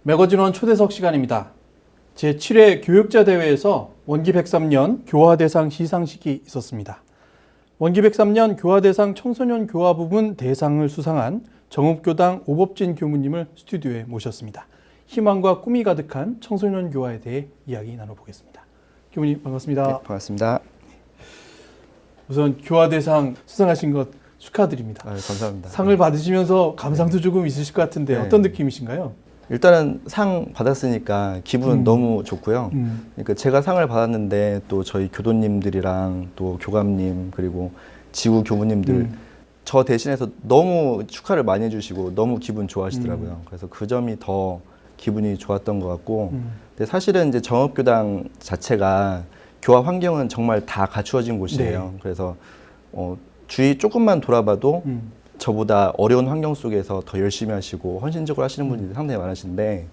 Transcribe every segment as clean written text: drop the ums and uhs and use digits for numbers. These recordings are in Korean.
매거진원 초대석 시간입니다. 제7회 교육자 대회에서 원기 103년 교화대상 시상식이 있었습니다. 원기 103년 교화대상 청소년 교화 부분 대상을 수상한 정읍교당 오법진 교무님을 스튜디오에 모셨습니다. 희망과 꿈이 가득한 청소년 교화에 대해 이야기 나눠보겠습니다. 교무님 반갑습니다. 네, 반갑습니다. 우선 교화대상 수상하신 것 축하드립니다. 감사합니다. 상을 받으시면서 감상도 조금 있으실 것 같은데 네. 어떤 느낌이신가요? 일단은 상 받았으니까 기분은 너무 좋고요. 그러니까 제가 상을 받았는데 또 저희 교도님들이랑 또 교감님 그리고 지구 교무님들 저 대신해서 너무 축하를 많이 해주시고 너무 기분 좋아하시더라고요. 그래서 그 점이 더 기분이 좋았던 것 같고, 근데 사실은 이제 정읍교당 자체가 교화 환경은 정말 다 갖추어진 곳이에요. 네. 그래서 주위 조금만 돌아봐도 저보다 어려운 환경 속에서 더 열심히 하시고 헌신적으로 하시는 분들이 상당히 많으신데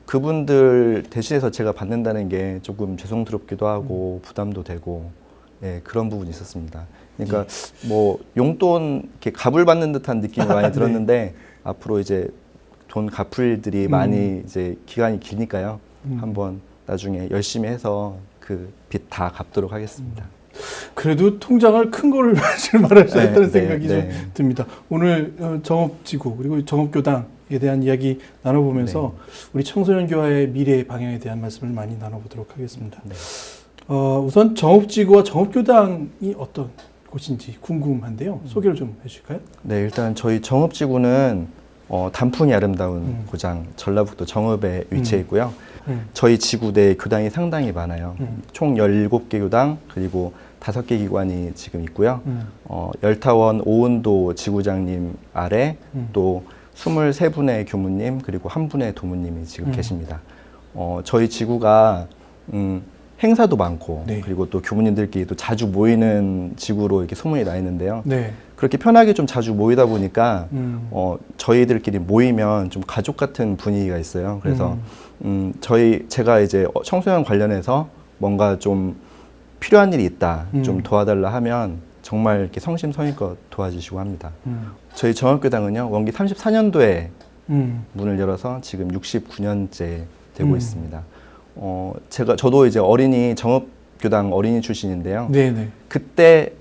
그분들 대신해서 제가 받는다는 게 조금 죄송스럽기도 하고 부담도 되고 그런 부분이 있었습니다. 그러니까 뭐 용돈 이렇게 값을 받는 듯한 느낌이 많이 들었는데 네. 앞으로 이제 돈 갚을 일들이 많이 이제 기간이 기니까요. 한번 나중에 열심히 해서 그 빚 다 갚도록 하겠습니다. 그래도 통장을 큰 거를 말하셨다는 생각이 좀 네. 듭니다. 오늘 정읍지구 그리고 정읍교당에 대한 이야기 나눠보면서 우리 청소년 교화의 미래 방향에 대한 말씀을 많이 나눠보도록 하겠습니다. 네. 우선 정읍지구와 정읍교당이 어떤 곳인지 궁금한데요. 소개를 좀 해주실까요? 네, 일단 저희 정읍지구는 단풍이 아름다운 고장 전라북도 정읍에 위치해 있고요. 저희 지구 내 교당이 상당히 많아요. 총 17개 교당 그리고 5개 기관이 지금 있고요. 열타원 오은도 지구장님 아래 또 23분의 교무님 그리고 1분의 도무님이 지금 계십니다. 저희 지구가 행사도 많고 네. 그리고 또 교무님들끼리 또 자주 모이는 지구로 이렇게 소문이 나 있는데요. 네. 그렇게 편하게 좀 자주 모이다 보니까 저희들끼리 모이면 좀 가족 같은 분위기가 있어요. 그래서 제가 이제 청소년 관련해서 뭔가 좀 필요한 일이 있다, 좀 도와달라 하면 정말 이렇게 성심성의껏 도와주시고 합니다. 저희 정읍교당은요, 원기 34년도에 문을 열어서 지금 69년째 되고 있습니다. 저도 이제 정읍교당 어린이 출신인데요. 네네. 그때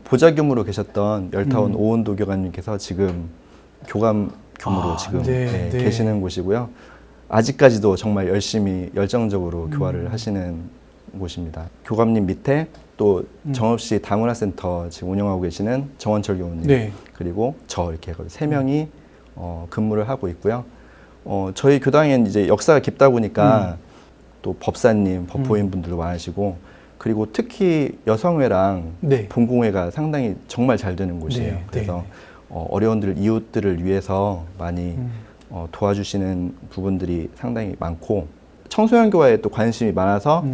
보좌교무로 계셨던 열타원 오은도 교감님께서 지금 교감 교무로 지금 계시는 곳이고요. 아직까지도 정말 열심히 열정적으로 교화를 하시는 곳입니다. 교감님 밑에 또 정읍시 다문화센터 지금 운영하고 계시는 정원철 교무님 네. 그리고 저 이렇게 3명이 근무를 하고 있고요. 저희 교당엔 이제 역사가 깊다 보니까 또 법사님, 법호인 분들도 많으시고 그리고 특히 여성회랑 본공회가 상당히 정말 잘 되는 곳이에요. 그래서 어려운 이웃들을 위해서 많이 도와주시는 부분들이 상당히 많고 청소년 교화에 또 관심이 많아서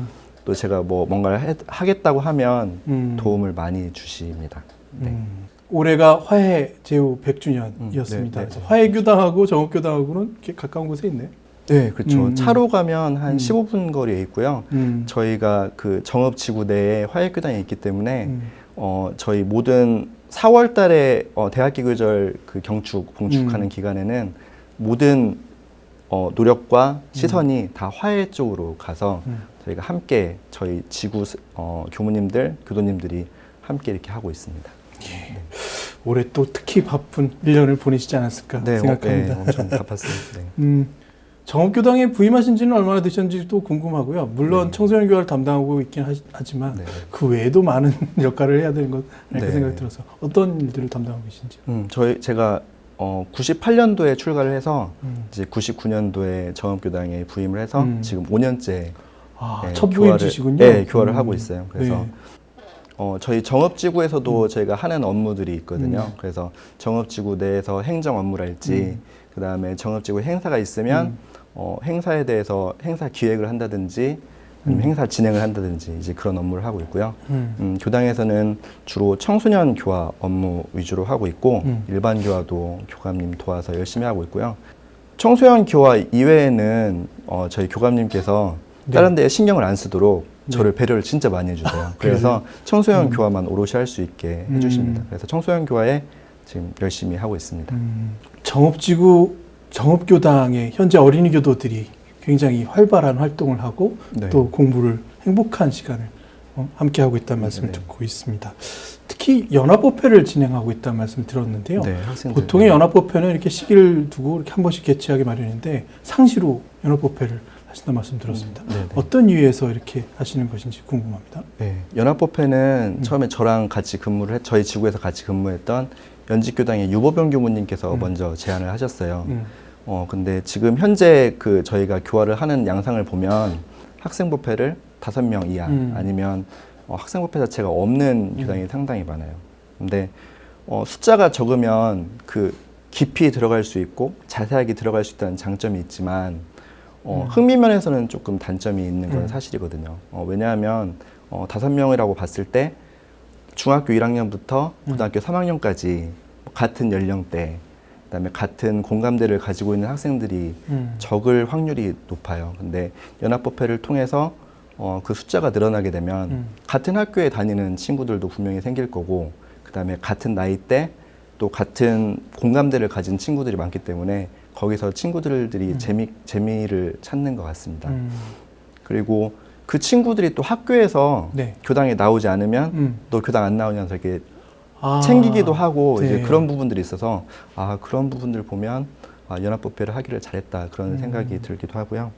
또 제가 뭔가를 하겠다고 하면 도움을 많이 주십니다. 네. 올해가 화해 제후 100주년이었습니다. 화해교당하고 정읍교당하고는 이렇게 가까운 곳에 있네요. 네, 그렇죠. 차로 가면 한 15분 거리에 있고요. 저희가 그 정읍지구 내에 화해교당이 있기 때문에 저희 모든 4월 달에 대학기 계절 그 봉축하는 기간에는 모든 노력과 시선이 다 화해 쪽으로 가서 저희가 함께 저희 지구 교무님들, 교도님들이 함께 이렇게 하고 있습니다. 네. 올해 또 특히 바쁜 1년을 보내시지 않았을까 생각합니다. 네, 엄청 바빴습니다. 네. 정읍교당에 부임하신 지는 얼마나 되셨는지도 궁금하고요. 물론 청소년 교화를 담당하고 있긴 하지만 그 외에도 많은 역할을 해야 되는 것 아닐까 생각이 들어서 어떤 일들을 담당하고 계신지요? 제가 98년도에 출가를 해서 이제 99년도에 정읍교당에 부임을 해서 지금 5년째 첫 부임지시군요. 교화를 하고 있어요. 그래서 저희 정읍지구에서도 저희가 하는 업무들이 있거든요. 그래서 정읍지구 내에서 행정 업무랄지 그 다음에 정읍지구 행사가 있으면 행사에 대해서 행사 기획을 한다든지 아니면 행사 진행을 한다든지 이제 그런 업무를 하고 있고요. 교당에서는 주로 청소년 교화 업무 위주로 하고 있고 일반 교화도 교감님 도와서 열심히 하고 있고요. 청소년 교화 이외에는 저희 교감님께서 다른 데에 신경을 안 쓰도록 저를 배려를 진짜 많이 해주세요. 그래서 청소년 교화만 오롯이 할 수 있게 해주십니다. 그래서 청소년 교화에 지금 열심히 하고 있습니다. 정읍지구 정읍교당의 현재 어린이 교도들이 굉장히 활발한 활동을 하고 네. 또 공부를 행복한 시간을 함께 하고 있다는 말씀을 네. 듣고 있습니다. 특히 연합법회를 진행하고 있다는 말씀을 들었는데요. 네, 학생들. 보통의 연합법회는 이렇게 시기를 두고 이렇게 한 번씩 개최하기 마련인데 상시로 연합법회를 하신다는 말씀 들었습니다. 네, 네. 어떤 이유에서 이렇게 하시는 것인지 궁금합니다. 네, 연합법회는 처음에 저랑 같이 저희 지구에서 같이 근무했던 연직교당의 유보병 교무님께서 먼저 제안을 하셨어요. 근데 지금 현재 저희가 교화를 하는 양상을 보면 학생법회를 5명 이하 아니면 학생법회 자체가 없는 교당이 상당히 많아요. 근데 숫자가 적으면 깊이 들어갈 수 있고 자세하게 들어갈 수 있다는 장점이 있지만 흥미면에서는 조금 단점이 있는 건 사실이거든요. 왜냐하면 5명이라고 봤을 때 중학교 1학년부터 고등학교 3학년까지 같은 연령대, 그다음에 같은 공감대를 가지고 있는 학생들이 적을 확률이 높아요. 근데 연합법회를 통해서 그 숫자가 늘어나게 되면 같은 학교에 다니는 친구들도 분명히 생길 거고, 그다음에 같은 나이대 또 같은 공감대를 가진 친구들이 많기 때문에 거기서 친구들이 재미를 찾는 것 같습니다. 그리고 그 친구들이 또 학교에서 네. 교당에 나오지 않으면 너 교당 안 나오냐면서 이렇게 챙기기도 하고 네. 이제 그런 부분들이 있어서 그런 부분들 보면 연합법회를 하기를 잘했다 그런 생각이 들기도 하고요.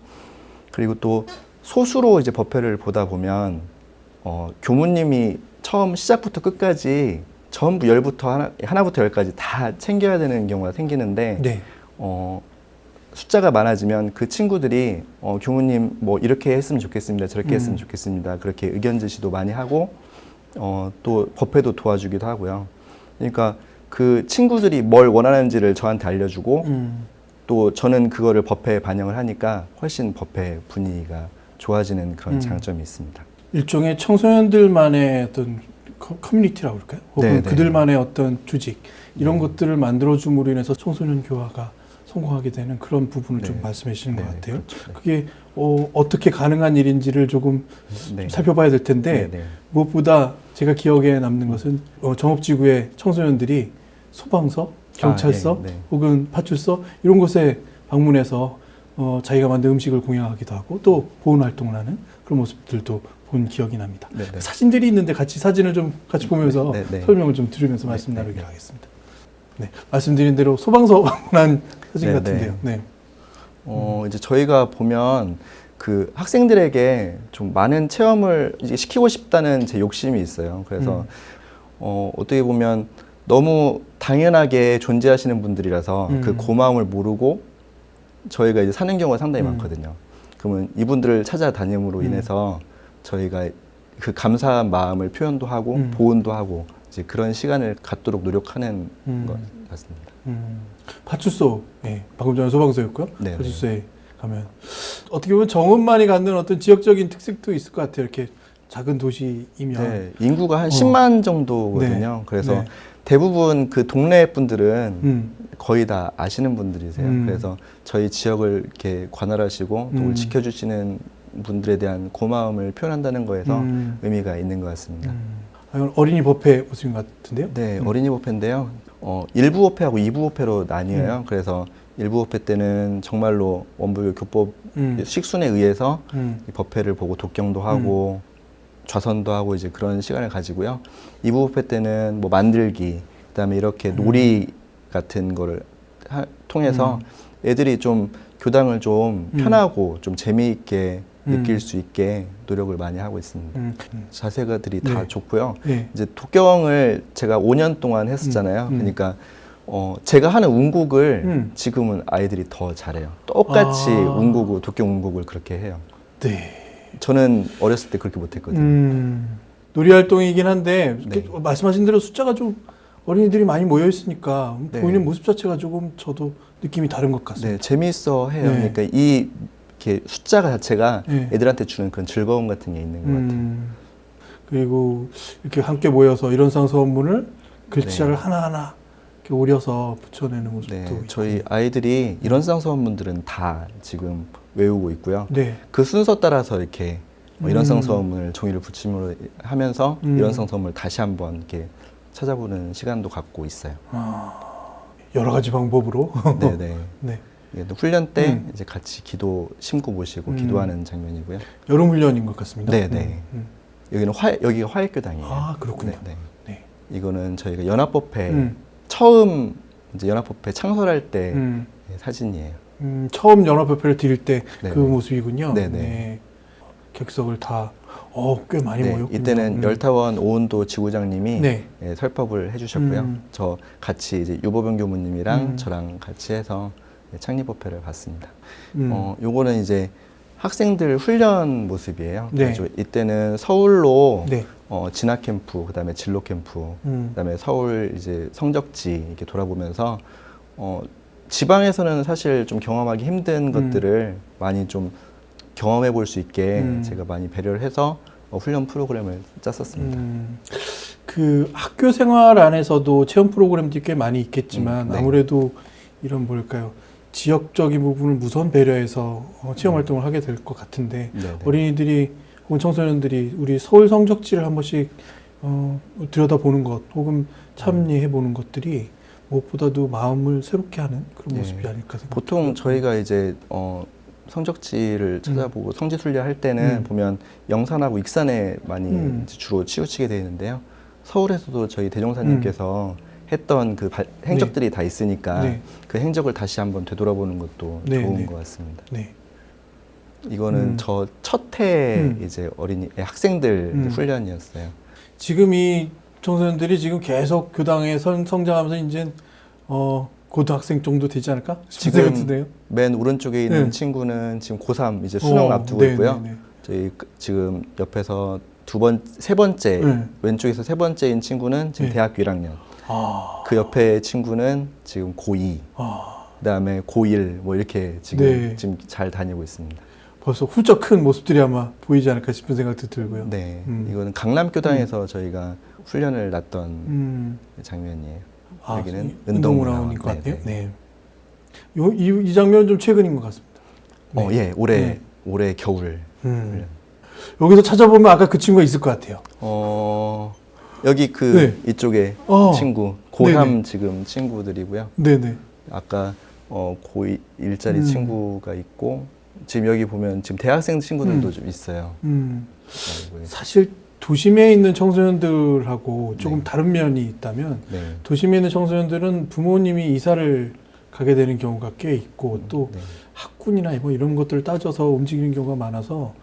그리고 또 소수로 이제 법회를 보다 보면 교무님이 처음 시작부터 끝까지 전부 하나부터 열까지 다 챙겨야 되는 경우가 생기는데 네. 숫자가 많아지면 그 친구들이 교무님 뭐 이렇게 했으면 좋겠습니다. 저렇게 했으면 좋겠습니다. 그렇게 의견 제시도 많이 하고 또 법회도 도와주기도 하고요. 그러니까 그 친구들이 뭘 원하는지를 저한테 알려주고 또 저는 그거를 법회에 반영을 하니까 훨씬 법회 분위기가 좋아지는 그런 장점이 있습니다. 일종의 청소년들만의 어떤 커뮤니티라고 할까요? 혹은 네, 네. 그들만의 어떤 조직 이런 것들을 만들어줌으로 인해서 청소년 교화가 성공하게 되는 그런 부분을 좀 말씀해 주시는 것 같아요. 그렇죠. 그게 어떻게 가능한 일인지를 조금 좀 살펴봐야 될 텐데 무엇보다 제가 기억에 남는 것은 정읍지구의 청소년들이 소방서, 경찰서 혹은 파출소 이런 곳에 방문해서 자기가 만든 음식을 공양하기도 하고 또 보훈 활동을 하는 그런 모습들도 본 기억이 납니다. 사진들이 있는데 사진을 좀 같이 보면서 설명을 좀 들으면서 말씀 나누기로 하겠습니다. 네, 말씀드린 대로 소방서 방문한 사진 같은데요. 네. 이제 저희가 보면 그 학생들에게 좀 많은 체험을 이제 시키고 싶다는 제 욕심이 있어요. 그래서 어떻게 보면 너무 당연하게 존재하시는 분들이라서 그 고마움을 모르고 저희가 이제 사는 경우가 상당히 많거든요. 그러면 이분들을 찾아다님으로 인해서 저희가 그 감사한 마음을 표현도 하고 보온도 하고 이제 그런 시간을 갖도록 노력하는 것 같습니다. 파출소, 방금 전에 소방서였고요. 네, 파출소에 가면 어떻게 보면 정읍만이 갖는 어떤 지역적인 특색도 있을 것 같아요. 이렇게 작은 도시이면 인구가 한 10만 정도거든요. 그래서 대부분 그 동네 분들은 거의 다 아시는 분들이세요. 그래서 저희 지역을 이렇게 관할하시고 또 지켜주시는 분들에 대한 고마움을 표현한다는 거에서 의미가 있는 것 같습니다. 어린이 법회 모습인 것 같은데요? 네, 어린이 법회인데요. 1부 법회하고 2부 법회로 나뉘어요. 그래서 1부 법회 때는 정말로 원불교 교법 식순에 의해서 이 법회를 보고 독경도 하고 좌선도 하고 이제 그런 시간을 가지고요. 2부 법회 때는 뭐 만들기, 그다음에 이렇게 놀이 같은 거를 통해서 애들이 좀 교당을 좀 편하고 좀 재미있게 느낄 수 있게 노력을 많이 하고 있습니다. 자세가들이 다 좋고요. 이제 독경을 제가 5년 동안 했었잖아요. 그러니까 제가 하는 운곡을 지금은 아이들이 더 잘해요. 똑같이 독경 운곡을 그렇게 해요. 네. 저는 어렸을 때 그렇게 못했거든요. 놀이 활동이긴 한데 말씀하신 대로 숫자가 좀 어린이들이 많이 모여 있으니까 보이는 모습 자체가 조금 저도 느낌이 다른 것 같습니다. 네, 재미있어 해요. 그러니까 이렇게 숫자 자체가 애들한테 주는 그런 즐거움 같은 게 있는 것 같아요. 그리고 이렇게 함께 모여서 이런상 서원문을 글자를 하나하나 이렇게 오려서 붙여내는 모습도 있고. 저희 아이들이 이런상 서원문들은 다 지금 외우고 있고요. 그 순서 따라서 이렇게 이런상 서원문을 종이를 붙임으로 하면서 이런상 서원문을 다시 한번 이렇게 찾아보는 시간도 갖고 있어요. 여러 가지 방법으로. 네네. 네. 이게 또 훈련 때 이제 같이 기도 심고 모시고 기도하는 장면이고요. 여름 훈련인 것 같습니다. 네네. 여기는 여기가 화익교당이에요. 아, 그렇군요. 네. 네. 이거는 저희가 연합법회 처음 이제 연합법회 창설할 때 사진이에요. 처음 연합협회를 드릴 때 네네. 그 모습이군요. 네네. 네. 객석을 다 꽤 많이 네, 모였군요. 이때는 열타원 오은도 지구장님이 네. 예, 설법을 해주셨고요. 저 같이 이제 유보병 교무님이랑 저랑 같이 해서 창립법회를 봤습니다. 요거는 이제 학생들 훈련 모습이에요. 네. 그래서 이때는 서울로 네. 진학 캠프, 그다음에 진로 캠프, 그다음에 서울 이제 성적지 이렇게 돌아보면서 지방에서는 사실 좀 경험하기 힘든 것들을 많이 좀 경험해 볼 수 있게 제가 많이 배려를 해서 훈련 프로그램을 짰었습니다. 그 학교 생활 안에서도 체험 프로그램들이 꽤 많이 있겠지만 네. 아무래도 이런 뭐랄까요 지역적인 부분을 우선 배려해서 체험 활동을 하게 될 것 같은데 네네. 어린이들이 혹은 청소년들이 우리 서울 성적지를 한 번씩 들여다보는 것 혹은 참여해 보는 것들이 무엇보다도 마음을 새롭게 하는 그런 예. 모습이 아닐까 생각합니다. 보통 저희가 이제 성적지를 찾아보고 성지 순례할 때는 보면 영산하고 익산에 많이 이제 주로 치우치게 되어 있는데요. 서울에서도 저희 대종사님께서 했던 그 행적들이 다 있으니까 네. 그 행적을 다시 한번 되돌아보는 것도 네, 좋은 네. 것 같습니다. 네. 이거는 저 첫 해 이제 어린이 학생들 이제 훈련이었어요. 지금 이 청소년들이 지금 계속 교당에 성장하면서 이제 고등학생 정도 되지 않을까? 지금 생각이 드네요. 맨 오른쪽에 있는 네. 친구는 지금 고3 이제 수능 앞두고 네, 있고요. 네, 네. 저희 지금 옆에서 세 번째 네. 왼쪽에서 세 번째인 친구는 지금 네. 대학교 1학년. 아, 그 옆에 친구는 지금 고2, 그다음에 고1 뭐 이렇게 지금 네. 지금 잘 다니고 있습니다. 벌써 훌쩍 큰 모습들이 아마 보이지 않을까 싶은 생각도 들고요. 네, 이거는 강남교당에서 저희가 훈련을 놨던 장면이에요. 여기는 운동문화원인 것 네, 같아요. 네. 네. 이 장면은 좀 최근인 것 같습니다. 네. 예, 올해 겨울. 훈련. 여기서 찾아보면 아까 그 친구가 있을 것 같아요. 여기 그 네. 이쪽에 친구 고3 네네. 지금 친구들이고요. 네네. 아까 고2 일자리 친구가 있고 지금 여기 보면 지금 대학생 친구들도 좀 있어요. 사실 도심에 있는 청소년들하고 조금 네. 다른 면이 있다면 네. 도심에 있는 청소년들은 부모님이 이사를 가게 되는 경우가 꽤 있고 또 네. 학군이나 뭐 이런 것들을 따져서 움직이는 경우가 많아서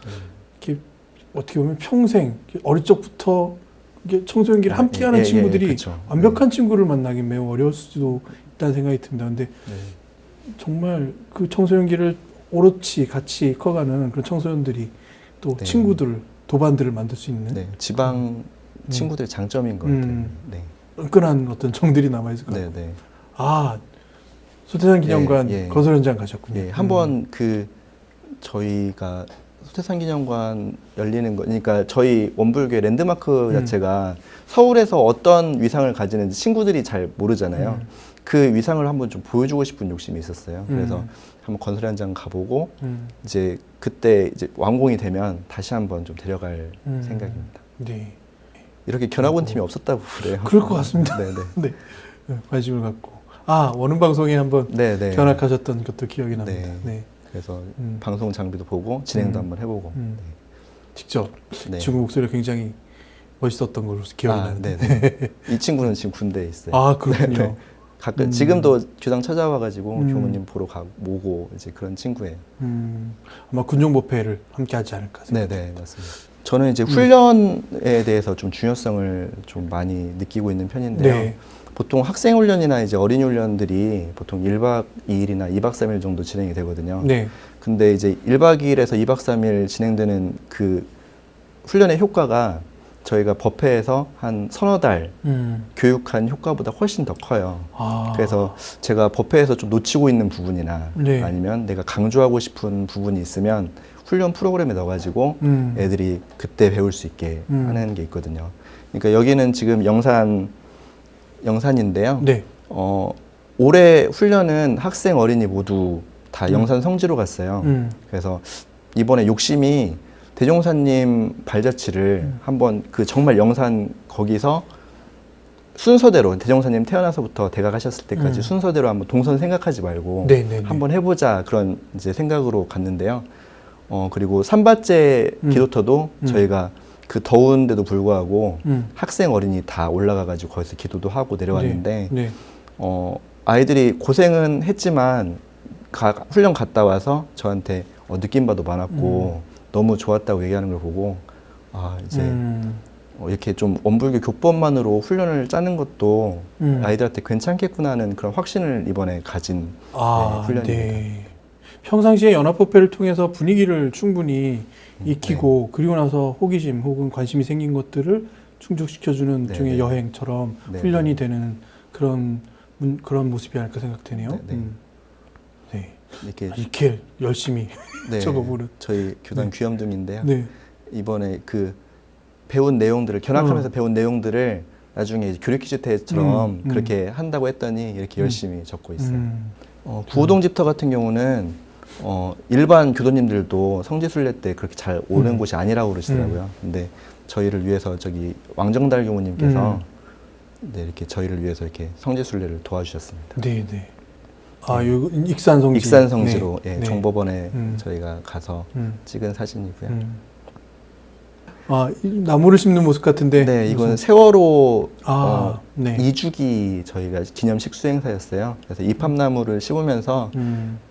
이렇게 어떻게 보면 평생 어릴 적부터 이게 청소년기를 함께하는 친구들이 그렇죠. 완벽한 친구를 만나기 매우 어려울 수도 있다는 생각이 듭니다. 근데 정말 그 청소년기를 오롯이 같이 커가는 그런 청소년들이 또 네. 친구들, 도반들을 만들 수 있는 네, 지방 친구들의 장점인 것 같아요. 네. 끈끈한 어떤 정들이 남아있을 것 네, 같고. 네. 아, 소태산 기념관 예. 거설 현장 가셨군요. 예, 한번 그 저희가 소태산 기념관 열리는 거, 그러니까 저희 원불교의 랜드마크 자체가 서울에서 어떤 위상을 가지는지 친구들이 잘 모르잖아요. 그 위상을 한번 좀 보여주고 싶은 욕심이 있었어요. 그래서 한번 건설 현장 가보고 이제 그때 이제 완공이 되면 다시 한번 좀 데려갈 생각입니다. 네. 이렇게 견학원 팀이 없었다고 그래요. 그럴 것 같습니다. 네네. 네. 관심을 갖고. 원음 방송에 한번 네네. 견학하셨던 것도 기억이 납니다. 네. 네. 그래서 방송 장비도 보고 진행도 한번 해보고. 직접 네. 친구 목소리가 굉장히 멋있었던 걸로 기억이 나는데. 네네. 이 친구는 지금 군대에 있어요. 아, 그렇군요. 네. 가끔 지금도 교당 찾아와가지고 교무님 보러 모고 이제 그런 친구예요. 아마 군종법회를 함께 하지 않을까 생각합니다. 네네, 맞습니다. 저는 이제 훈련에 대해서 좀 중요성을 좀 많이 느끼고 있는 편인데요. 네. 보통 학생 훈련이나 이제 어린이 훈련들이 보통 1박 2일이나 2박 3일 정도 진행이 되거든요. 네. 근데 이제 1박 2일에서 2박 3일 진행되는 그 훈련의 효과가 저희가 법회에서 한 서너 달 교육한 효과보다 훨씬 더 커요. 그래서 제가 법회에서 좀 놓치고 있는 부분이나 네. 아니면 내가 강조하고 싶은 부분이 있으면 훈련 프로그램에 넣어가지고 애들이 그때 배울 수 있게 하는 게 있거든요. 그러니까 여기는 지금 영산인데요. 네. 올해 훈련은 학생 어린이 모두 다 영산 성지로 갔어요. 그래서 이번에 욕심이 대종사님 발자취를 한번 그 정말 영산 거기서 순서대로 대종사님 태어나서부터 대가 가셨을 때까지 음. 순서대로 한번 동선 생각하지 말고 네네네. 한번 해보자 그런 이제 생각으로 갔는데요. 그리고 삼바째 기도터도 저희가 그 더운데도 불구하고 학생 어린이 다 올라가가지고 거기서 기도도 하고 내려왔는데 네. 아이들이 고생은 했지만 훈련 갔다 와서 저한테 느낀 바도 많았고 너무 좋았다고 얘기하는 걸 보고 이제 이렇게 좀 원불교 교법만으로 훈련을 짜는 것도 아이들한테 괜찮겠구나 하는 그런 확신을 이번에 가진 훈련입니다. 네. 평상시에 연합법회를 통해서 분위기를 충분히 익히고 그리고 나서 호기심 혹은 관심이 생긴 것들을 충족시켜주는 중의 여행처럼 훈련이 되는 그런 모습이 아닐까 생각되네요. 네. 이렇게 열심히 적어보는 저희 교단 귀염둥인데요. 네. 이번에 그 배운 내용들을 견학하면서 배운 내용들을 나중에 교육 퀴즈 때처럼 그렇게 한다고 했더니 이렇게 열심히 적고 있어요. 구호동 집터 같은 경우는 일반 교도님들도 성지순례 때 그렇게 잘 오는 곳이 아니라고 그러시더라고요. 근데 저희를 위해서 저기 왕정달 교무님께서 이렇게 저희를 위해서 이렇게 성지순례를 도와주셨습니다. 네. 요 익산성지. 익산성지로 정법원에 저희가 가서 찍은 사진이고요. 나무를 심는 모습 같은데. 네, 이건 세월호 네. 2주기 저희가 기념식 수행사였어요. 그래서 입합나무를 심으면서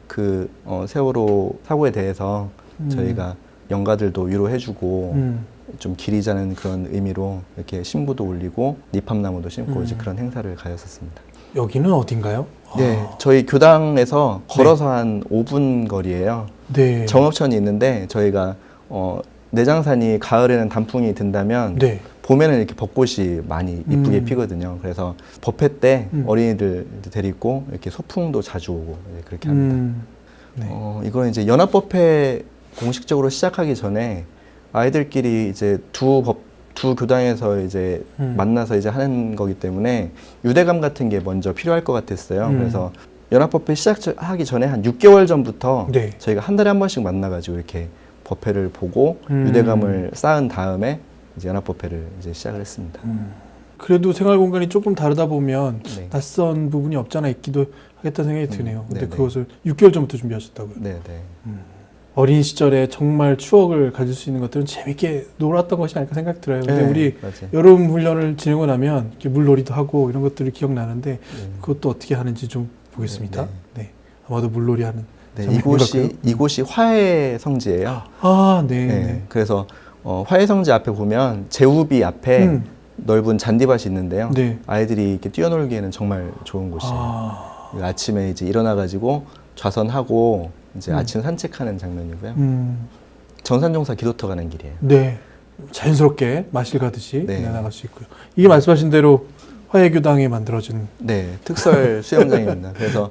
그 세월호 사고에 대해서 저희가 영가들도 위로해주고 좀 기리자는 그런 의미로 이렇게 신부도 올리고 입합나무도 심고 이제 그런 행사를 가졌었습니다. 여기는 어딘가요? 네, 저희 교당에서 걸어서 한 5분 거리예요. 네. 정읍천이 있는데 저희가 내장산이 가을에는 단풍이 든다면 봄에는 이렇게 벚꽃이 많이 이쁘게 피거든요. 그래서 법회 때 어린이들 데리고 이렇게 소풍도 자주 오고 그렇게 합니다. 이거는 이제 연합법회 공식적으로 시작하기 전에 아이들끼리 이제 두 교당에서 이제 만나서 이제 하는 거기 때문에 유대감 같은 게 먼저 필요할 것 같았어요. 그래서 연합법회 시작하기 전에 한 6개월 전부터 저희가 한 달에 한 번씩 만나가지고 이렇게 법회를 보고 유대감을 쌓은 다음에 이제 연합법회를 이제 시작을 했습니다. 그래도 생활 공간이 조금 다르다 보면 낯선 부분이 없잖아 있기도 하겠다는 생각이 드네요. 근데 그것을 6개월 전부터 준비하셨다고요? 네. 어린 시절에 정말 추억을 가질 수 있는 것들은 재밌게 놀았던 것이 아닐까 생각이 들어요. 근데 우리 여름 훈련을 지내고 나면 이렇게 물놀이도 하고 이런 것들이 기억나는데 그것도 어떻게 하는지 좀 보겠습니다. 네. 아마도 물놀이 하는. 이곳이 화해 성지예요. 네. 그래서 화해 성지 앞에 보면 제우비 앞에 넓은 잔디밭이 있는데요. 아이들이 이렇게 뛰어놀기에는 정말 좋은 곳이에요. 아침에 이제 일어나가지고 좌선하고 이제 아침 산책하는 장면이고요. 정산종사 기도터 가는 길이에요. 네. 자연스럽게 마실 가듯이 나갈 수 있고요. 이게 말씀하신 대로 화해교당에 만들어진 특설 수영장입니다. 그래서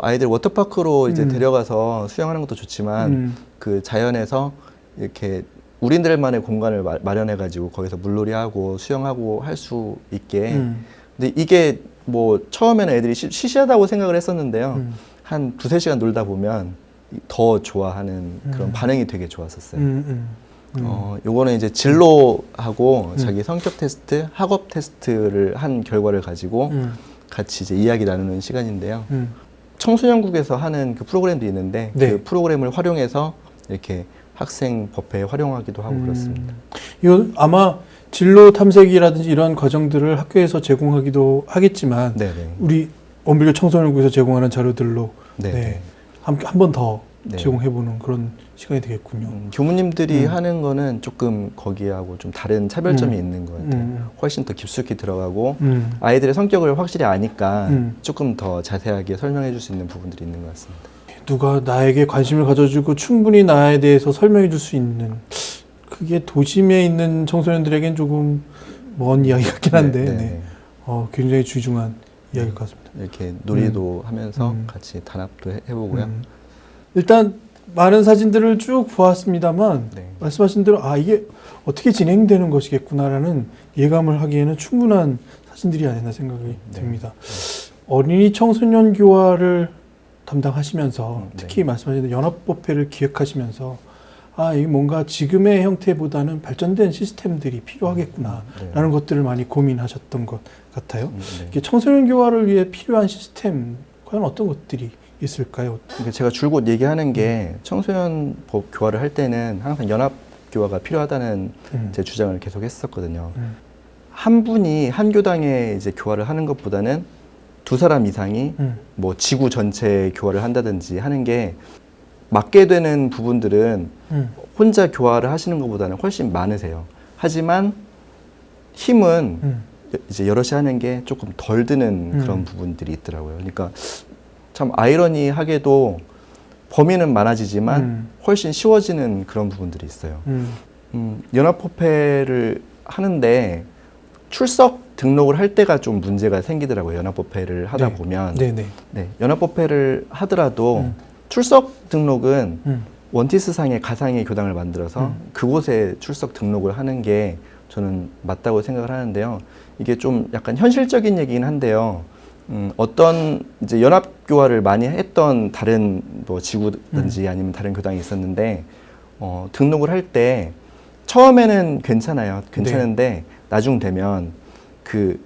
아이들 워터파크로 이제 데려가서 수영하는 것도 좋지만 그 자연에서 이렇게 우리들만의 공간을 마련해가지고 거기서 물놀이하고 수영하고 할 수 있게. 근데 이게 뭐 처음에는 애들이 시시하다고 생각을 했었는데요. 한 2-3시간 놀다 보면 더 좋아하는 그런 반응이 되게 좋았었어요. 요거는 이제 진로하고 자기 성격 테스트, 학업 테스트를 한 결과를 가지고 같이 이제 이야기 나누는 시간인데요. 청소년국에서 하는 그 프로그램도 있는데 그 프로그램을 활용해서 이렇게 학생 법회에 활용하기도 하고 그렇습니다. 이건 아마 진로 탐색이라든지 이런 과정들을 학교에서 제공하기도 하겠지만 우리 원불교 청소년국에서 제공하는 자료들로 한 번 더 제공해보는 그런 시간이 되겠군요. 교무님들이 하는 거는 조금 거기하고 좀 다른 차별점이 있는 것 같아요. 훨씬 더 깊숙이 들어가고 아이들의 성격을 확실히 아니까 조금 더 자세하게 설명해 줄 수 있는 부분들이 있는 것 같습니다. 누가 나에게 관심을 가져주고 충분히 나에 대해서 설명해 줄 수 있는, 그게 도심에 있는 청소년들에겐 조금 먼 이야기 같긴 한데 굉장히 귀중한 이야기일 것 같습니다. 이렇게 놀이도 하면서 같이 단합도 해보고요. 일단 많은 사진들을 쭉 보았습니다만 말씀하신 대로 이게 어떻게 진행되는 것이겠구나라는 예감을 하기에는 충분한 사진들이 아니었나 생각이 듭니다. 어린이 청소년 교화를 담당하시면서 특히 말씀하신 대로 연합법회를 기획하시면서 이 뭔가 지금의 형태보다는 발전된 시스템들이 필요하겠구나라는 것들을 많이 고민하셨던 것 같아요. 이게 청소년 교화를 위해 필요한 시스템, 과연 어떤 것들이 있을까요? 그러니까 제가 줄곧 얘기하는 게 청소년 법 교화를 할 때는 항상 연합 교화가 필요하다는 제 주장을 계속 했었거든요. 한 분이 한 교당에 이제 교화를 하는 것보다는 두 사람 이상이 뭐 지구 전체 교화를 한다든지 하는 게 맞게 되는 부분들은 혼자 교화를 하시는 것보다는 훨씬 많으세요. 하지만 힘은 이제 여럿이 하는 게 조금 덜 드는 그런 부분들이 있더라고요. 그러니까 참 아이러니하게도 범위는 많아지지만 훨씬 쉬워지는 그런 부분들이 있어요. 연합법회를 하는데 출석 등록을 할 때가 좀 문제가 생기더라고요. 연합법회를 하다 보면. 네, 연합법회를 하더라도 출석 등록은 원티스상의 가상의 교당을 만들어서 그곳에 출석 등록을 하는 게 저는 맞다고 생각을 하는데요. 이게 좀 약간 현실적인 얘기긴 한데요. 어떤 이제 연합교화를 많이 했던 다른 뭐 지구든지 아니면 다른 교당이 있었는데 등록을 할 때 처음에는 괜찮은데 나중 되면 그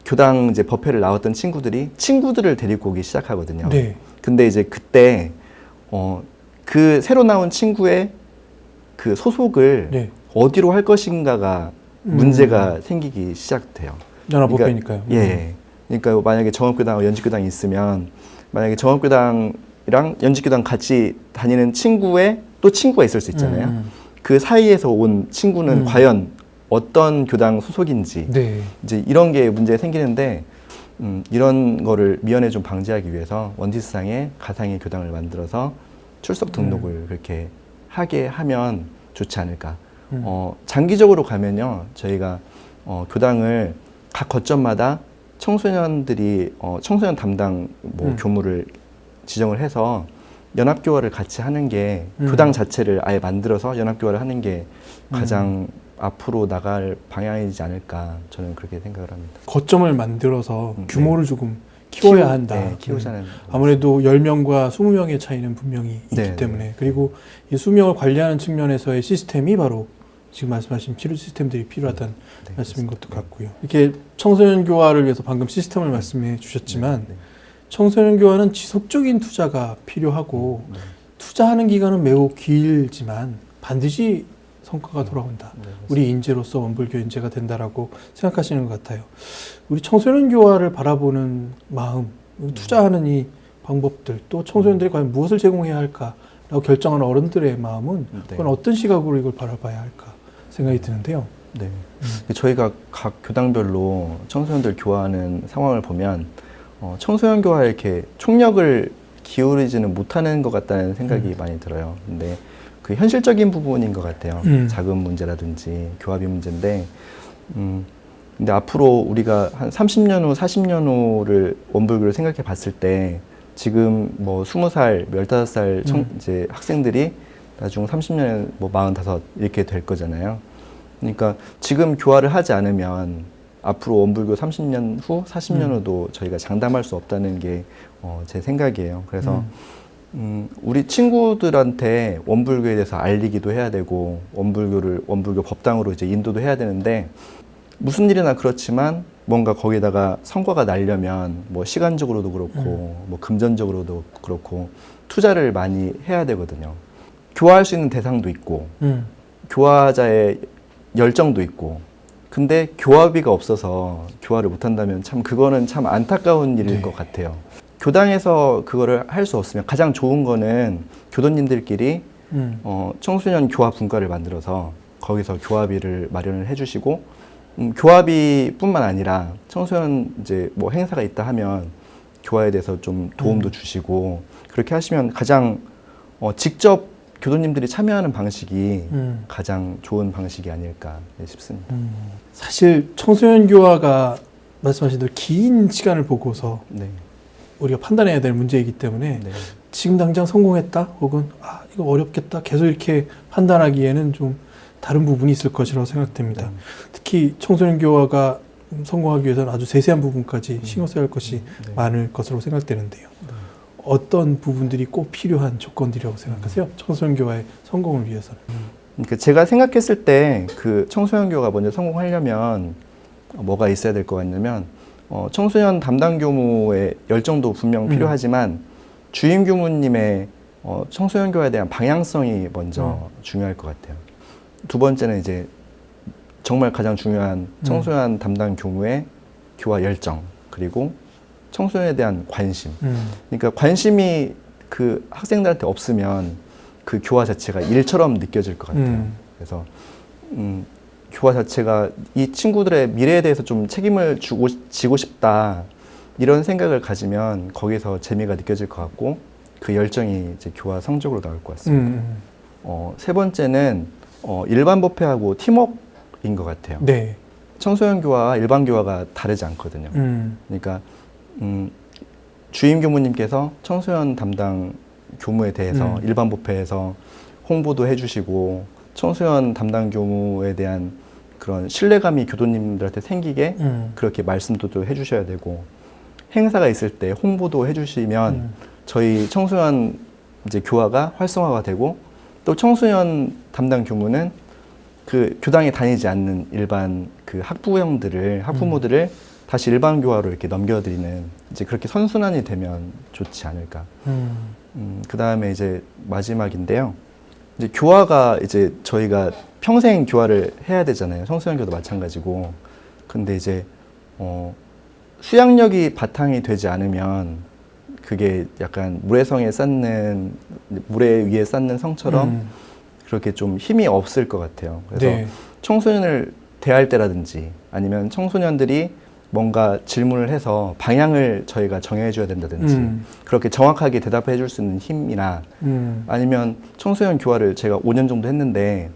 교당 이제 법회를 나왔던 친구들을 데리고 오기 시작하거든요. 근데 이제 그때 그 새로 나온 친구의 그 소속을 어디로 할 것인가가 문제가 생기기 시작돼요. 연합법회니까요. 그러니까 만약에 정업교당하고 연직교당이 있으면 만약에 정업교당이랑 연직교당 같이 다니는 친구의 또 친구가 있을 수 있잖아요. 그 사이에서 온 친구는 과연 어떤 교당 소속인지 이제 이런 게 문제가 생기는데 이런 거를 미연에 좀 방지하기 위해서 원티스상의 가상의 교당을 만들어서 출석 등록을 그렇게 하게 하면 좋지 않을까. 장기적으로 가면요, 저희가 교당을 각 거점마다 청소년들이 청소년 담당 뭐 교무를 지정을 해서 연합교화를 같이 하는 게 교당 자체를 아예 만들어서 연합교화를 하는 게 가장 앞으로 나갈 방향이지 않을까 저는 그렇게 생각을 합니다. 거점을 만들어서 규모를 조금 키워야 한다. 키우자는 아무래도 10명과 20명의 차이는 분명히 있기 때문에 그리고 이 수명을 관리하는 측면에서의 시스템이 바로 지금 말씀하신 치료 시스템들이 필요하다는 말씀인 것도 같고요. 이렇게 청소년 교화를 위해서 방금 시스템을 말씀해 주셨지만 청소년 교화는 지속적인 투자가 필요하고 투자하는 기간은 매우 길지만 반드시 성과가 돌아온다. 우리 인재로서 원불교 인재가 된다라고 생각하시는 것 같아요. 우리 청소년 교화를 바라보는 마음, 투자하는 이 방법들, 또 청소년들이 과연 무엇을 제공해야 할까라고 결정하는 어른들의 마음은 그건 어떤 시각으로 이걸 바라봐야 할까 생각이 드는데요. 저희가 각 교당별로 청소년들 교화하는 상황을 보면 청소년 교화에 이렇게 총력을 기울이지는 못하는 것 같다는 생각이 많이 들어요. 근데 그 현실적인 부분인 것 같아요. 자금 문제라든지 교합이 문제인데, 근데 앞으로 우리가 한 30년 후, 40년 후를 원불교를 생각해 봤을 때 지금 뭐 20살, 15살 이제 학생들이 나중 30년에 뭐 45 이렇게 될 거잖아요. 그러니까 지금 교화를 하지 않으면 앞으로 원불교 30년 후, 40년 후도 저희가 장담할 수 없다는 게 제 생각이에요. 그래서 우리 친구들한테 원불교에 대해서 알리기도 해야 되고 원불교 법당으로 이제 인도도 해야 되는데 무슨 일이나 그렇지만 뭔가 거기다가 성과가 나려면 뭐 시간적으로도 그렇고 뭐 금전적으로도 그렇고 투자를 많이 해야 되거든요. 교화할 수 있는 대상도 있고 교화자의 열정도 있고 근데 교화비가 없어서 교화를 못한다면 참 그거는 참 안타까운 일일 것 같아요. 교당에서 그거를 할 수 없으면 가장 좋은 거는 교도님들끼리 청소년 교화 분과를 만들어서 거기서 교화비를 마련을 해주시고 교화비뿐만 아니라 청소년 이제 뭐 행사가 있다 하면 교화에 대해서 좀 도움도 주시고 그렇게 하시면 가장 직접 교도님들이 참여하는 방식이 가장 좋은 방식이 아닐까 싶습니다. 사실 청소년 교화가 말씀하신 대로 긴 시간을 보고서 우리가 판단해야 될 문제이기 때문에 지금 당장 성공했다 혹은 이거 어렵겠다 계속 이렇게 판단하기에는 좀 다른 부분이 있을 것이라고 생각됩니다. 특히 청소년 교화가 성공하기 위해서는 아주 세세한 부분까지 신경 써야 할 것이 많을 것으로 생각되는데요. 어떤 부분들이 꼭 필요한 조건들이라고 생각하세요? 청소년 교화의 성공을 위해서는. 그러니까 제가 생각했을 때 그 청소년 교화가 먼저 성공하려면 뭐가 있어야 될 것 같냐면 청소년 담당 교무의 열정도 분명 필요하지만 주임 교무님의 청소년 교화에 대한 방향성이 먼저 중요할 것 같아요. 두 번째는 이제 정말 가장 중요한 청소년 담당 교무의 교화 열정, 그리고 청소년에 대한 관심. 그러니까 관심이 그 학생들한테 없으면 그 교화 자체가 일처럼 느껴질 것 같아요. 그래서 교화 자체가 이 친구들의 미래에 대해서 좀 책임을 지고 싶다, 이런 생각을 가지면 거기서 재미가 느껴질 것 같고 그 열정이 이제 교화 성적으로 나올 것 같습니다. 세 번째는 일반 법회하고 팀워크인 것 같아요. 네. 청소년 교화와 일반 교화가 다르지 않거든요. 그러니까 주임 교무님께서 청소년 담당 교무에 대해서 일반 법회에서 홍보도 해주시고 청소년 담당 교무에 대한 그런 신뢰감이 교도님들한테 생기게 그렇게 말씀도 또 해주셔야 되고, 행사가 있을 때 홍보도 해주시면 저희 청소년 이제 교화가 활성화가 되고, 또 청소년 담당 교무는 그 교당에 다니지 않는 일반 그 학부모들을 다시 일반 교화로 이렇게 넘겨드리는, 이제 그렇게 선순환이 되면 좋지 않을까. 그 다음에 이제 마지막인데요. 이제 교화가 이제 저희가 평생 교화를 해야 되잖아요. 청소년 교도 마찬가지고. 근데 이제 수양력이 바탕이 되지 않으면 그게 약간 물에 위에 쌓는 성처럼 그렇게 좀 힘이 없을 것 같아요. 그래서 네. 청소년을 대할 때라든지 아니면 청소년들이 뭔가 질문을 해서 방향을 저희가 정해줘야 된다든지 그렇게 정확하게 대답해 줄 수 있는 힘이나 아니면 청소년 교화를 제가 5년 정도 했는데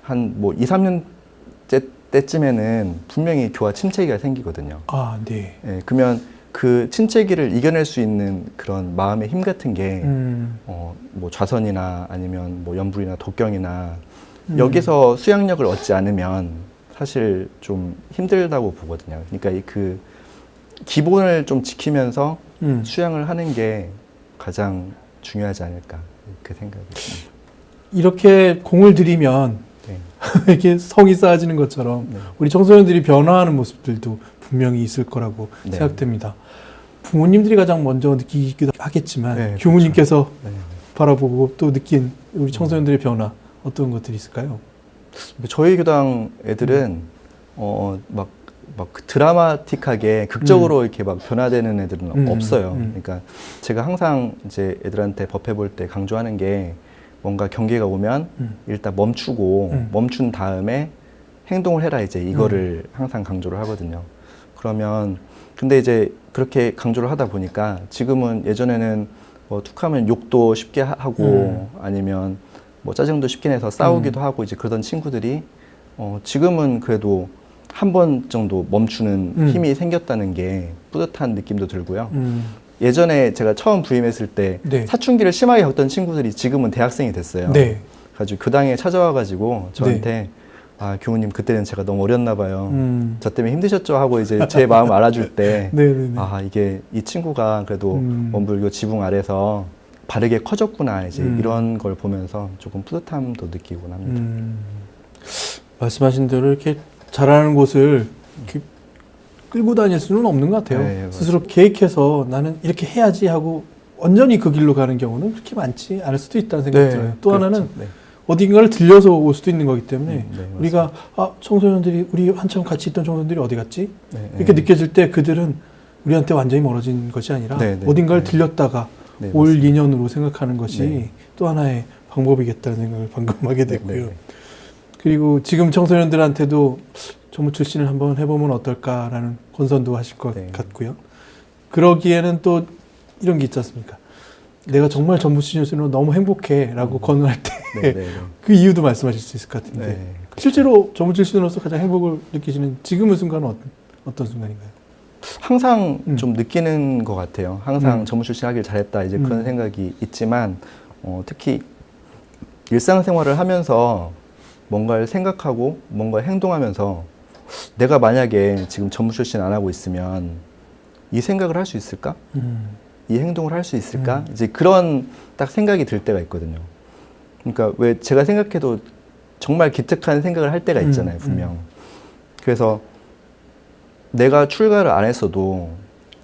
한 뭐 2, 3년째 때쯤에는 분명히 교화 침체기가 생기거든요. 아, 네. 예, 그러면 그 침체기를 이겨낼 수 있는 그런 마음의 힘 같은 게 뭐 좌선이나 아니면 뭐 연불이나 독경이나 여기서 수양력을 얻지 않으면 사실 좀 힘들다고 보거든요. 그러니까 그 기본을 좀 지키면서 수양을 하는 게 가장 중요하지 않을까, 그 생각이 듭니다. 이렇게 공을 들이면 네. 이렇게 성이 쌓아지는 것처럼 네. 우리 청소년들이 변화하는 모습들도 분명히 있을 거라고 네. 생각됩니다. 부모님들이 가장 먼저 느끼기도 하겠지만 네, 교무님께서 네. 바라보고 또 느낀 우리 청소년들의 변화, 어떤 것들이 있을까요? 저희 교당 애들은 막 드라마틱하게 극적으로 이렇게 막 변화되는 애들은 없어요. 그러니까 제가 항상 이제 애들한테 법회 볼 때 강조하는 게, 뭔가 경계가 오면 일단 멈춘 다음에 행동을 해라, 이제 이거를 항상 강조를 하거든요. 그러면 근데 이제 그렇게 강조를 하다 보니까 지금은, 예전에는 뭐 툭하면 욕도 쉽게 하고 아니면 뭐 짜증도 쉽게 내서 싸우기도 하고 이제 그러던 친구들이 지금은 그래도 한 번 정도 멈추는 힘이 생겼다는 게 뿌듯한 느낌도 들고요. 예전에 제가 처음 부임했을 때 네. 사춘기를 심하게 겪던 친구들이 지금은 대학생이 됐어요. 네. 그래가지고 교당에 찾아와가지고 저한테 아, 교무님 그때는 제가 너무 어렸나 봐요. 저 때문에 힘드셨죠? 하고 이제 제 마음 알아줄 때 아, 이게 이 친구가 그래도 원불교 지붕 아래서 바르게 커졌구나, 이제 이런 걸 보면서 조금 뿌듯함도 느끼곤 합니다. 말씀하신 대로 이렇게 잘하는 곳을 이렇게 끌고 다닐 수는 없는 것 같아요. 네, 스스로 계획해서 나는 이렇게 해야지 하고 완전히 그 길로 가는 경우는 그렇게 많지 않을 수도 있다는 생각이 들어요. 또 그렇죠. 하나는 네. 어딘가를 들려서 올 수도 있는 거기 때문에 네, 우리가 청소년들이, 우리 한참 같이 있던 청소년들이 어디 갔지? 네, 이렇게 느껴질 때 그들은 우리한테 완전히 멀어진 것이 아니라 어딘가를 들렸다가 올 인연으로 생각하는 것이 또 하나의 방법이겠다는 생각을 방금 하게 됐고요. 그리고 지금 청소년들한테도 전무 출신을 한번 해보면 어떨까라는 권선도 하실 것 같고요. 그러기에는 또 이런 게 있지 않습니까? 내가 정말 전무 출신으로 너무 행복해라고 권유할 때 그 이유도 말씀하실 수 있을 것 같은데 실제로 전무 출신으로서 가장 행복을 느끼시는 지금의 순간은 어떤 순간인가요? 항상 좀 느끼는 것 같아요. 항상 전무 출신 하길 잘했다, 이제 그런 생각이 있지만 특히 일상생활을 하면서 뭔가를 생각하고 뭔가 행동하면서 내가 만약에 지금 전무 출신 안 하고 있으면 이 생각을 할 수 있을까? 이 행동을 할 수 있을까? 이제 그런 딱 생각이 들 때가 있거든요. 그러니까 왜 제가 생각해도 정말 기특한 생각을 할 때가 있잖아요, 분명. 그래서 내가 출가를 안 했어도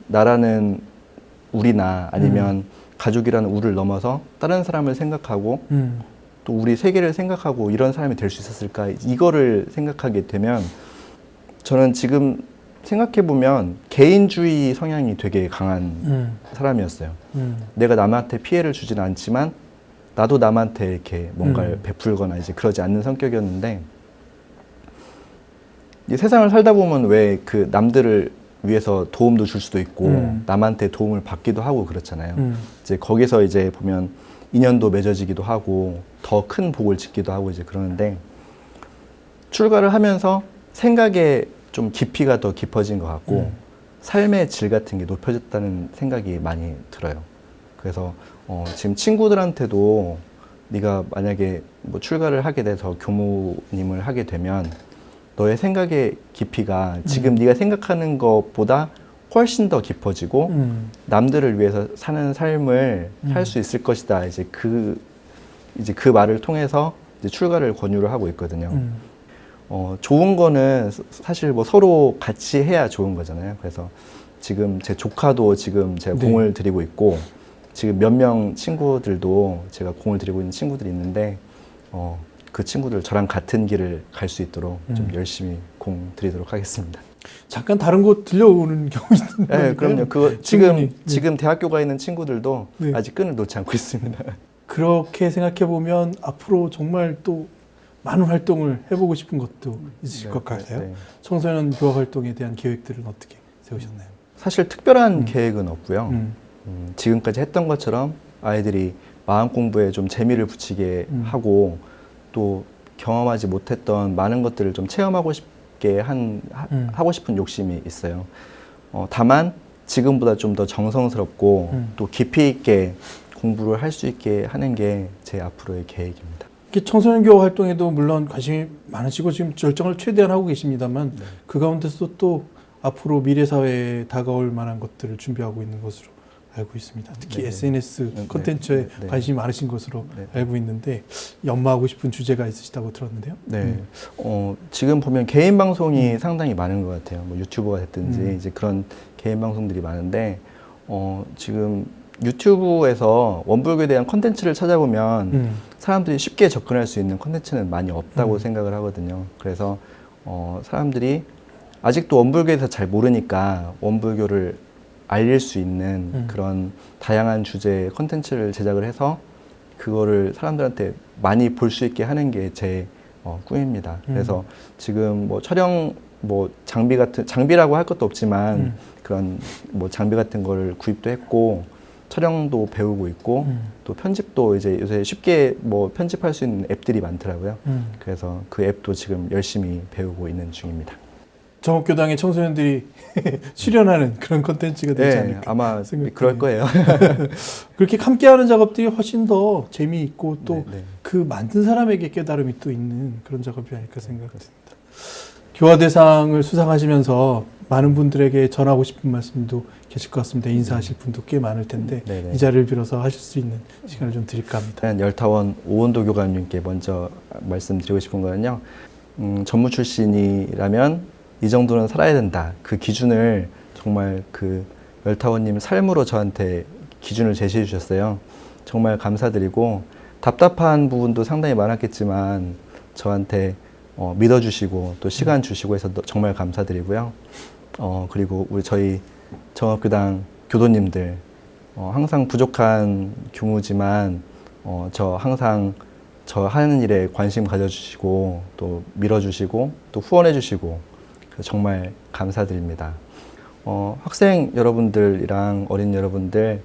나라는 우리나 아니면 가족이라는 우를 넘어서 다른 사람을 생각하고 또 우리 세계를 생각하고 이런 사람이 될 수 있었을까? 이거를 생각하게 되면 저는 지금 생각해보면 개인주의 성향이 되게 강한 사람이었어요. 내가 남한테 피해를 주지는 않지만 나도 남한테 이렇게 뭔가를 베풀거나 이제 그러지 않는 성격이었는데 이 세상을 살다 보면 왜 그 남들을 위해서 도움도 줄 수도 있고 남한테 도움을 받기도 하고 그렇잖아요. 이제 거기서 이제 보면 인연도 맺어지기도 하고 더 큰 복을 짓기도 하고 이제 그러는데 출가를 하면서 생각에 좀 깊이가 더 깊어진 것 같고 삶의 질 같은 게 높여졌다는 생각이 많이 들어요. 그래서 지금 친구들한테도 네가 만약에 뭐 출가를 하게 돼서 교무님을 하게 되면 너의 생각의 깊이가 지금 네가 생각하는 것보다 훨씬 더 깊어지고 남들을 위해서 사는 삶을 살 수 있을 것이다. 이제 그 말을 통해서 이제 출가를 권유를 하고 있거든요. 좋은 거는 사실 뭐 서로 같이 해야 좋은 거잖아요. 그래서 지금 제 조카도 지금 제가 공을 들이고 있고 지금 몇 명 친구들도 제가 공을 들이고 있는 친구들이 있는데 그 친구들 저랑 같은 길을 갈 수 있도록 좀 열심히 공 들이도록 하겠습니다. 잠깐 다른 곳 들려오는 경우 있는데. 네, 그럼요. 그거 지금 대학교 가 있는 친구들도 아직 끈을 놓지 않고 있습니다. 그렇게 생각해 보면 앞으로 정말 또 많은 활동을 해보고 싶은 것도 있으실 것 같아요. 네. 청소년 교화 활동에 대한 계획들은 어떻게 세우셨나요? 사실 특별한 계획은 없고요. 지금까지 했던 것처럼 아이들이 마음 공부에 좀 재미를 붙이게 하고 또 경험하지 못했던 많은 것들을 좀 체험하고 싶게 하고 싶은 욕심이 있어요. 다만 지금보다 좀 더 정성스럽고 또 깊이 있게 공부를 할 수 있게 하는 게 제 앞으로의 계획입니다. 청소년 교화 활동에도 물론 관심이 많으시고 지금 열정을 최대한 하고 계십니다만 그 가운데서도 또 앞으로 미래 사회에 다가올 만한 것들을 준비하고 있는 것으로 알고 있습니다. 특히 SNS 콘텐츠에 관심이 많으신 것으로 알고 있는데 연마하고 싶은 주제가 있으시다고 들었는데요. 네. 지금 보면 개인 방송이 상당히 많은 것 같아요. 뭐 유튜버가 됐든지 이제 그런 개인 방송들이 많은데 지금 유튜브에서 원불교에 대한 콘텐츠를 찾아보면 사람들이 쉽게 접근할 수 있는 콘텐츠는 많이 없다고 생각을 하거든요. 그래서 사람들이 아직도 원불교에 대해서 잘 모르니까 원불교를 알릴 수 있는 그런 다양한 주제의 콘텐츠를 제작을 해서 그거를 사람들한테 많이 볼 수 있게 하는 게 제 꿈입니다. 그래서 지금 뭐 촬영 뭐 장비라고 할 것도 없지만 그런 뭐 장비 같은 거를 구입도 했고 촬영도 배우고 있고 또 편집도 이제 요새 쉽게 뭐 편집할 수 있는 앱들이 많더라고요. 그래서 그 앱도 지금 열심히 배우고 있는 중입니다. 정업교당의 청소년들이 출연하는 그런 콘텐츠가 되지 않을까 아마 생각해요. 그럴 거예요. 그렇게 함께하는 작업들이 훨씬 더 재미있고 또 그 만든 사람에게 깨달음이 또 있는 그런 작업이 아닐까 생각됩니다. 교화 대상을 수상하시면서 많은 분들에게 전하고 싶은 말씀도 계실 것 같습니다. 인사하실 분도 꽤 많을 텐데 이 자리를 빌어서 하실 수 있는 시간을 좀 드릴까 합니다. 열타원 오원도 교감님께 먼저 말씀드리고 싶은 거는요. 전무 출신이라면 이 정도는 살아야 된다. 그 기준을 정말 그 열타원님 삶으로 저한테 기준을 제시해 주셨어요. 정말 감사드리고 답답한 부분도 상당히 많았겠지만 저한테 믿어주시고 또 시간 주시고 해서 정말 감사드리고요. 그리고 우리 저희 정업교당 교도님들 항상 부족한 교무지만 저 항상 저 하는 일에 관심 가져주시고 또 밀어주시고 또 후원해주시고 정말 감사드립니다. 학생 여러분들이랑 어린 여러분들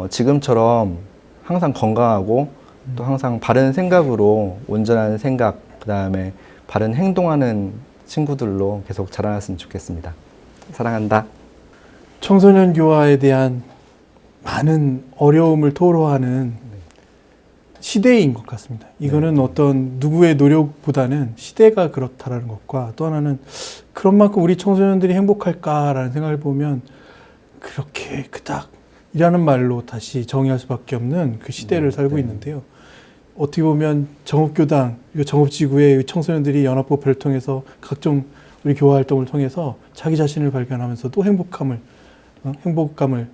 지금처럼 항상 건강하고 또 항상 바른 생각으로 온전한 생각 그 다음에 바른 행동하는 친구들로 계속 자라났으면 좋겠습니다. 사랑한다. 청소년 교화에 대한 많은 어려움을 토로하는 시대인 것 같습니다. 이거는 어떤 누구의 노력보다는 시대가 그렇다라는 것과 또 하나는 그런 만큼 우리 청소년들이 행복할까라는 생각을 보면 그렇게 그닥 이라는 말로 다시 정의할 수밖에 없는 그 시대를 살고 있는데요. 어떻게 보면 정업교당, 정업지구의 청소년들이 연합보호를 통해서 각종 우리 교화 활동을 통해서 자기 자신을 발견하면서도 행복감을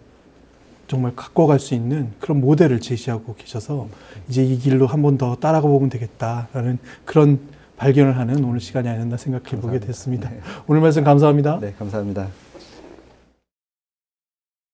정말 갖고 갈 수 있는 그런 모델을 제시하고 계셔서 이제 이 길로 한 번 더 따라가 보면 되겠다라는 그런 발견을 하는 오늘 시간이 아니었나 생각해 보게 됐습니다. 네. 오늘 말씀 감사합니다. 네, 감사합니다.